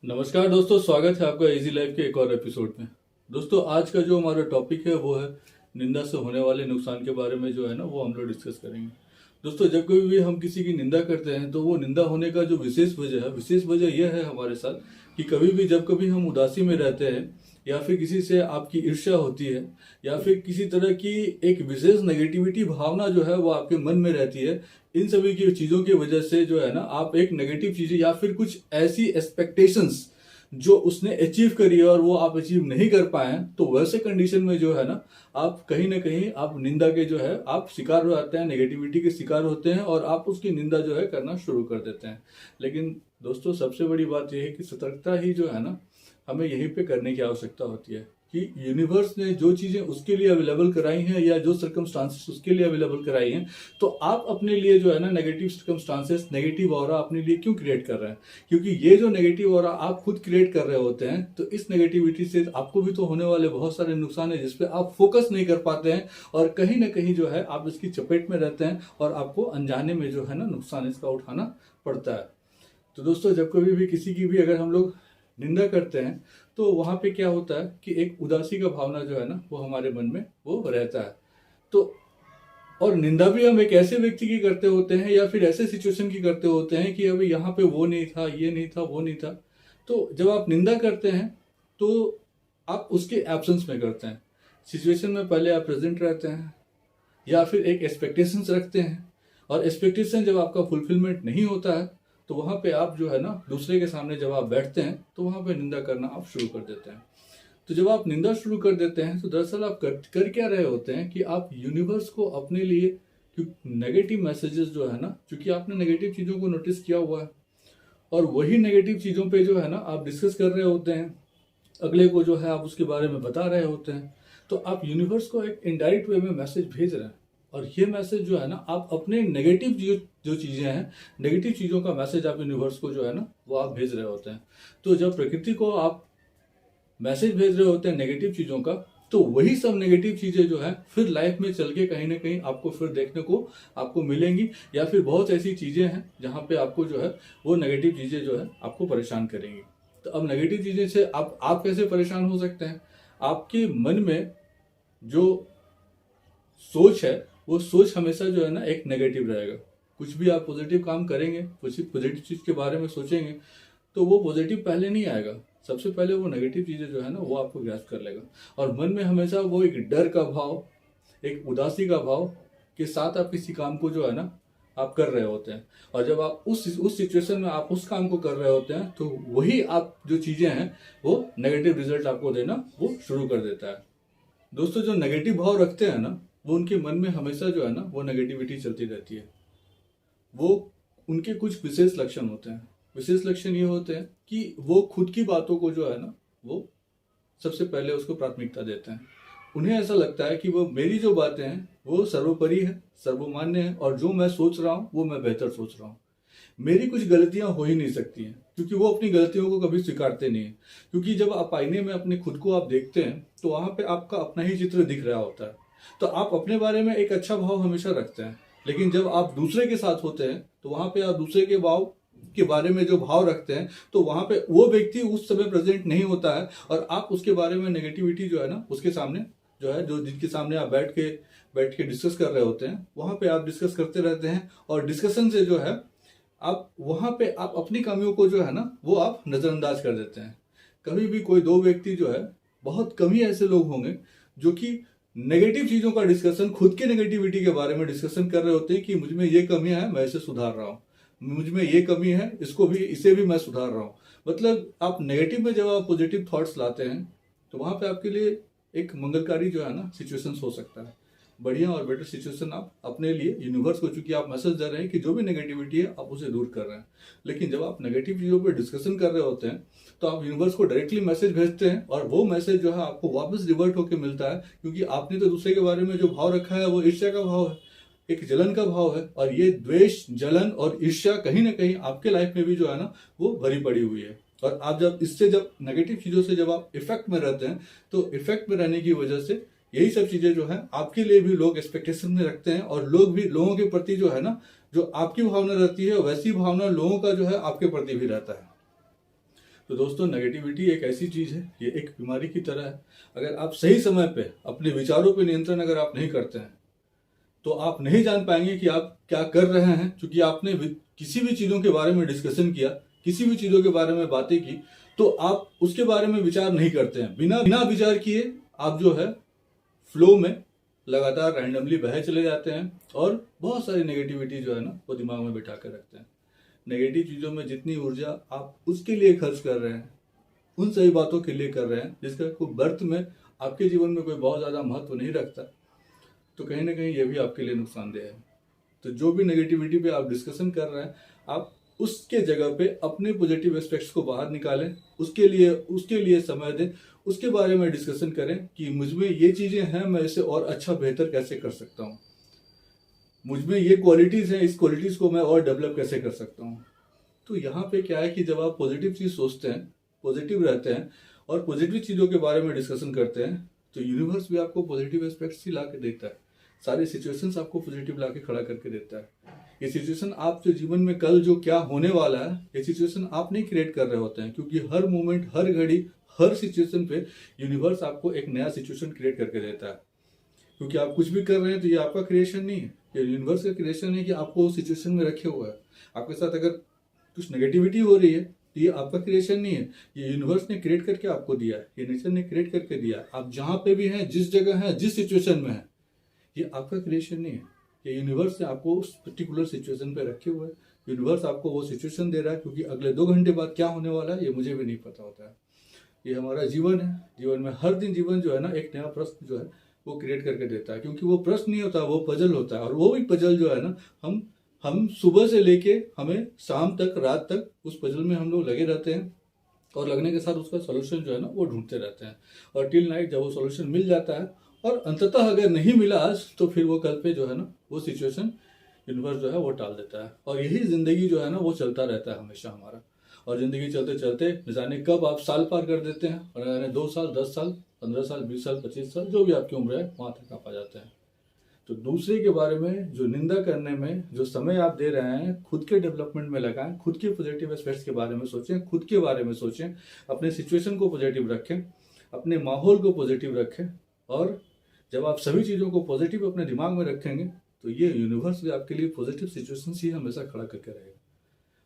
नमस्कार दोस्तों, स्वागत है आपका इजी लाइफ के एक और एपिसोड में। दोस्तों, आज का जो हमारा टॉपिक है वो है निंदा से होने वाले नुकसान के बारे में जो है ना वो हम लोग डिस्कस करेंगे। दोस्तों, जब कभी भी हम किसी की निंदा करते हैं तो वो निंदा होने का जो विशेष वजह यह है हमारे साथ कि कभी भी जब कभी हम उदासी में रहते हैं या फिर किसी से आपकी ईर्ष्या होती है या फिर किसी तरह की एक विशेष नेगेटिविटी भावना जो है वो आपके मन में रहती है, इन सभी की चीजों की वजह से जो है ना आप एक नेगेटिव चीजें या फिर कुछ ऐसी एक्सपेक्टेशंस जो उसने अचीव करी है और वो आप अचीव नहीं कर पाए हैं, तो वैसे कंडीशन में जो है ना कहीं आप निंदा के जो है आप शिकार हो जाते हैं, नेगेटिविटी के शिकार होते हैं और आप उसकी निंदा जो है करना शुरू कर देते हैं। लेकिन दोस्तों, सबसे बड़ी बात यह है कि सतर्कता ही जो है ना हमें यहीं पे करने की आवश्यकता होती है कि यूनिवर्स ने जो चीजें उसके लिए अवेलेबल कराई हैं या जो सर्कमस्टांसेस उसके लिए अवेलेबल कराई हैं, तो आप अपने लिए जो है ना नेगेटिव सर्कमस्टांसेस, नेगेटिव ऑरा अपने लिए क्यों क्रिएट कर रहे हैं? क्योंकि ये जो नेगेटिव ऑरा आप खुद क्रिएट कर रहे होते हैं, तो इस नेगेटिविटी से आपको भी तो होने वाले बहुत सारे नुकसान है जिसपे आप फोकस नहीं कर पाते हैं और कहीं ना कहीं जो है आप इसकी चपेट में रहते हैं और आपको अनजाने में जो है ना नुकसान इसका उठाना पड़ता है। तो दोस्तों, जब कभी भी किसी की भी अगर हम लोग निंदा करते हैं तो वहां पे क्या होता है कि एक उदासी का भावना जो है ना वो हमारे मन में वो रहता है। तो और निंदा भी हम एक ऐसे व्यक्ति की करते होते हैं या फिर ऐसे सिचुएशन की करते होते हैं कि अभी यहाँ पे वो नहीं था, ये नहीं था, वो नहीं था। तो जब आप निंदा करते हैं तो आप उसके एब्सेंस में करते हैं। सिचुएशन में पहले आप प्रेजेंट रहते हैं या फिर एक एक्सपेक्टेशंस रखते हैं और एक्सपेक्टेशन जब आपका फुलफिलमेंट नहीं होता है तो वहां पे आप जो है ना दूसरे के सामने जब आप बैठते हैं तो वहां पे निंदा करना आप शुरू कर देते हैं। तो जब आप निंदा शुरू कर देते हैं तो दरअसल आप कर क्या रहे होते हैं कि आप यूनिवर्स को अपने लिए नेगेटिव मैसेजेस जो है ना, क्योंकि आपने नेगेटिव चीजों को नोटिस किया हुआ है और वही नेगेटिव चीजों पे जो है ना आप डिस्कस कर रहे होते हैं, अगले को जो है आप उसके बारे में बता रहे होते हैं। तो आप यूनिवर्स को एक इनडायरेक्ट वे में मैसेज भेज रहे हैं और ये मैसेज जो है ना आप अपने नेगेटिव जो चीजें हैं, नेगेटिव चीजों का मैसेज आप यूनिवर्स को जो है ना वो आप भेज रहे होते हैं। तो जब प्रकृति को आप मैसेज भेज रहे होते हैं नेगेटिव चीजों का, तो वही सब नेगेटिव चीजें जो है फिर लाइफ में चल के कहीं ना कहीं आपको फिर देखने को आपको मिलेंगी या फिर बहुत ऐसी चीजें हैं जहां पे आपको जो है वो नेगेटिव चीजें जो है आपको परेशान करेंगी। तो अब नेगेटिव चीजें से आप कैसे परेशान हो सकते हैं? आपके मन में जो सोच है वो सोच हमेशा जो है ना एक नेगेटिव रहेगा। कुछ भी आप पॉजिटिव काम करेंगे, कुछ पॉजिटिव चीज के बारे में सोचेंगे, तो वो पॉजिटिव पहले नहीं आएगा। सबसे पहले वो नेगेटिव चीजें जो है ना वो आपको ग्रास कर लेगा और मन में हमेशा वो एक डर का भाव, एक उदासी का भाव के साथ आप किसी काम को जो है ना आप कर रहे होते हैं। और जब आप उस सिचुएशन में आप उस काम को कर रहे होते हैं तो वही आप जो चीजें हैं वो नेगेटिव रिजल्ट आपको देना वो शुरू कर देता है। दोस्तों, जो नेगेटिव भाव रखते हैं ना वो उनके मन में हमेशा जो है ना वो नेगेटिविटी चलती रहती है। वो उनके कुछ विशेष लक्षण होते हैं। विशेष लक्षण ये होते हैं कि वो खुद की बातों को जो है ना वो सबसे पहले उसको प्राथमिकता देते हैं। उन्हें ऐसा लगता है कि वो मेरी जो बातें हैं वो सर्वोपरि है, सर्वमान्य है और जो मैं सोच रहा हूँ वो मैं बेहतर सोच रहा हूँ। मेरी कुछ गलतियां हो ही नहीं सकती हैं, क्योंकि वो अपनी गलतियों को कभी स्वीकारते नहीं है। क्योंकि जब आप आईने में अपने खुद को आप देखते हैं तो वहां पे आपका अपना ही चित्र दिख रहा होता है। तो आप अपने बारे में एक अच्छा भाव हमेशा रखते हैं, लेकिन जब आप दूसरे के साथ होते हैं तो वहां पे आप दूसरे के भाव के बारे में जो भाव रखते हैं तो वहां पे वो व्यक्ति उस समय प्रेजेंट नहीं होता है और आप उसके बारे में नेगेटिविटी जो है ना उसके सामने जो है, जो जिनके सामने आप बैठ के डिस्कस कर रहे होते हैं, वहां पे आप डिस्कस करते रहते हैं और डिस्कशन से जो है आप वहां पे आप अपनी कमियों को जो है ना वो आप नजरअंदाज कर देते हैं। कभी भी कोई दो व्यक्ति जो है, बहुत कम ही ऐसे लोग होंगे जो कि नेगेटिव चीजों का डिस्कशन, खुद के नेगेटिविटी के बारे में डिस्कशन कर रहे होते हैं कि मुझ में ये कमियां हैं, मैं इसे सुधार रहा हूँ, मुझ में ये कमी है, इसे भी मैं सुधार रहा हूँ। मतलब आप नेगेटिव में जब आप पॉजिटिव थॉट्स लाते हैं तो वहां पे आपके लिए एक मंगलकारी जो है ना सिचुएशंस हो सकता है। बढ़िया और बेटर सिचुएशन आप अपने लिए यूनिवर्स को, चूंकि आप मैसेज दे रहे हैं कि जो भी नेगेटिविटी है आप उसे दूर कर रहे हैं। लेकिन जब आप नेगेटिव चीजों पर डिस्कशन कर रहे होते हैं तो आप यूनिवर्स को डायरेक्टली मैसेज भेजते हैं और वो मैसेज जो है आपको वापस रिवर्ट होकर मिलता है, क्योंकि आपने तो दूसरे के बारे में जो भाव रखा है वो ईर्ष्या का भाव है, एक जलन का भाव है। और ये द्वेष, जलन और ईर्ष्या कहीं ना कहीं आपके लाइफ में भी जो है ना वो भरी पड़ी हुई है। और आप जब नेगेटिव चीजों से जब आप इफेक्ट में रहते हैं तो इफेक्ट में रहने की वजह से यही सब चीजें जो है आपके लिए भी लोग एक्सपेक्टेशन में रखते हैं और लोगों के प्रति जो है ना, जो आपकी भावना रहती है वैसी भावना लोगों का जो है आपके प्रति भी रहता है। तो दोस्तों नेगेटिविटी एक ऐसी चीज है, ये एक बीमारी की तरह है। अगर आप सही समय पे अपने विचारों पे नियंत्रण अगर आप नहीं करते हैं तो आप नहीं जान पाएंगे कि आप क्या कर रहे हैं, क्योंकि आपने किसी भी चीजों के बारे में डिस्कशन किया, किसी भी चीजों के बारे में बातें की, तो आप उसके बारे में विचार नहीं करते हैं। बिना बिना विचार किए आप जो है फ्लो में लगातार रैंडमली बहे चले जाते हैं और बहुत सारी नेगेटिविटी जो है ना वो दिमाग में बिठा कर रखते हैं। नेगेटिव चीजों में जितनी ऊर्जा आप उसके लिए खर्च कर रहे हैं, उन सही बातों के लिए कर रहे हैं जिसका कोई बर्थ में आपके जीवन में कोई बहुत ज्यादा महत्व नहीं रखता, तो कहीं ना कहीं ये भी आपके लिए नुकसानदेह है। तो जो भी नेगेटिविटी पे आप डिस्कशन कर रहे हैं, आप उसके जगह पे अपने पॉजिटिव एस्पेक्ट्स को बाहर निकालें, उसके लिए समय दें, उसके बारे में डिस्कशन करें कि मुझमें ये चीजें हैं, मैं इसे और अच्छा बेहतर कैसे कर सकता हूँ, मुझमें ये क्वालिटीज हैं, इस क्वालिटीज को मैं और डेवलप कैसे कर सकता हूँ। तो यहाँ पे क्या है कि जब आप पॉजिटिव चीज सोचते हैं, पॉजिटिव रहते हैं और पॉजिटिव चीजों के बारे में डिस्कशन करते हैं, तो यूनिवर्स भी आपको पॉजिटिव एस्पेक्ट्स ही ला के देता है। सारी सिचुएशंस आपको पॉजिटिव ला के खड़ा करके देता है। ये सिचुएशन आप जो जीवन में कल जो क्या होने वाला है, ये सिचुएशन आप नहीं क्रिएट कर रहे होते हैं, क्योंकि हर मोमेंट, हर घड़ी, हर सिचुएशन पे यूनिवर्स आपको एक नया सिचुएशन क्रिएट करके देता है। क्योंकि आप कुछ भी कर रहे हैं तो ये आपका क्रिएशन नहीं है, ये यूनिवर्स का क्रिएशन है कि आपको उस सिचुएशन में रखे हुआ है। आपके साथ अगर कुछ नेगेटिविटी हो रही है तो ये आपका क्रिएशन नहीं है, ये यूनिवर्स ने क्रिएट करके आपको दिया है, ये नेचर ने क्रिएट करके दिया है। आप जहां पे भी हैं, जिस जगह हैं, जिस सिचुएशन में हैं, ये आपका क्रिएशन नहीं है, ये यूनिवर्स ने आपको उस पर्टिकुलर सिचुएशन पे रखे हुए है। यूनिवर्स आपको वो सिचुएशन दे रहा है, क्योंकि अगले 2 घंटे बाद क्या होने वाला है ये मुझे भी नहीं पता होता है। ये हमारा जीवन है, जीवन में हर दिन जीवन जो है ना एक नया प्रश्न जो है वो क्रिएट करके देता है, क्योंकि वो प्रश्न नहीं होता, वो पजल होता है। और वो भी पजल जो है ना हम सुबह से लेके हमें शाम तक, रात तक उस पजल में हम लोग लगे रहते हैं और लगने के साथ उसका सोल्यूशन जो है ना वो ढूंढते रहते हैं। और टिल नाइट जब वो सोल्यूशन मिल जाता है, और अंततः अगर नहीं मिला आज, तो फिर वो कल पे जो है ना वो सिचुएशन यूनिवर्स जो है वो टाल देता है। और यही जिंदगी जो है ना वो चलता रहता है हमेशा हमारा। और जिंदगी चलते चलते न जाने कब आप साल पार कर देते हैं, और न जाने 2 साल, 10 साल, 15 साल, 20 साल, 25 साल, जो भी आपकी उम्र है वहां तक आप आ जाते हैं। तो दूसरे के बारे में जो निंदा करने में जो समय आप दे रहे हैं, खुद के डेवलपमेंट में लगाएं, खुद के पॉजिटिव एस्पेक्ट्स के बारे में सोचें, खुद के बारे में सोचें, अपने सिचुएशन को पॉजिटिव रखें, अपने माहौल को पॉजिटिव रखें। और जब आप सभी चीज़ों को पॉजिटिव अपने दिमाग में रखेंगे तो ये यूनिवर्स भी आपके लिए पॉजिटिव सिचुएशंस ही हमेशा खड़ा करके रहेगा।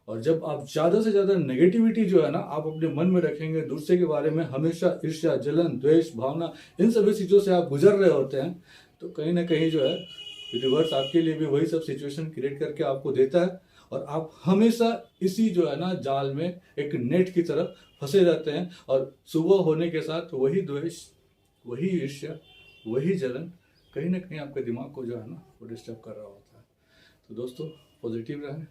और जब आप ज़्यादा से ज़्यादा नेगेटिविटी जो है ना आप अपने मन में रखेंगे, दूसरे के बारे में हमेशा ईर्ष्या, जलन, द्वेष भावना, इन सभी चीज़ों से आप गुजर रहे होते हैं, तो कहीं ना कहीं जो है यूनिवर्स आपके लिए भी वही सब सिचुएशन क्रिएट करके आपको देता है। और आप हमेशा इसी जो है ना जाल में एक नेट की तरफ फंसे रहते हैं, और सुबह होने के साथ वही द्वेष, वही ईर्ष्या, वही जलन कहीं ना कहीं आपके दिमाग को जो है ना वो डिस्टर्ब कर रहा होता है। तो दोस्तों पॉजिटिव रहें,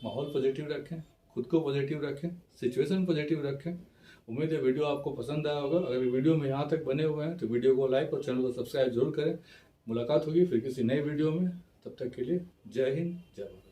माहौल पॉजिटिव रखें, खुद को पॉजिटिव रखें, सिचुएशन पॉजिटिव रखें। उम्मीद है वीडियो आपको पसंद आया होगा। अगर वीडियो में यहाँ तक बने हुए हैं तो वीडियो को लाइक और चैनल को सब्सक्राइब जरूर करें। मुलाकात होगी फिर किसी नए वीडियो में, तब तक के लिए जय हिंद, जय भारत।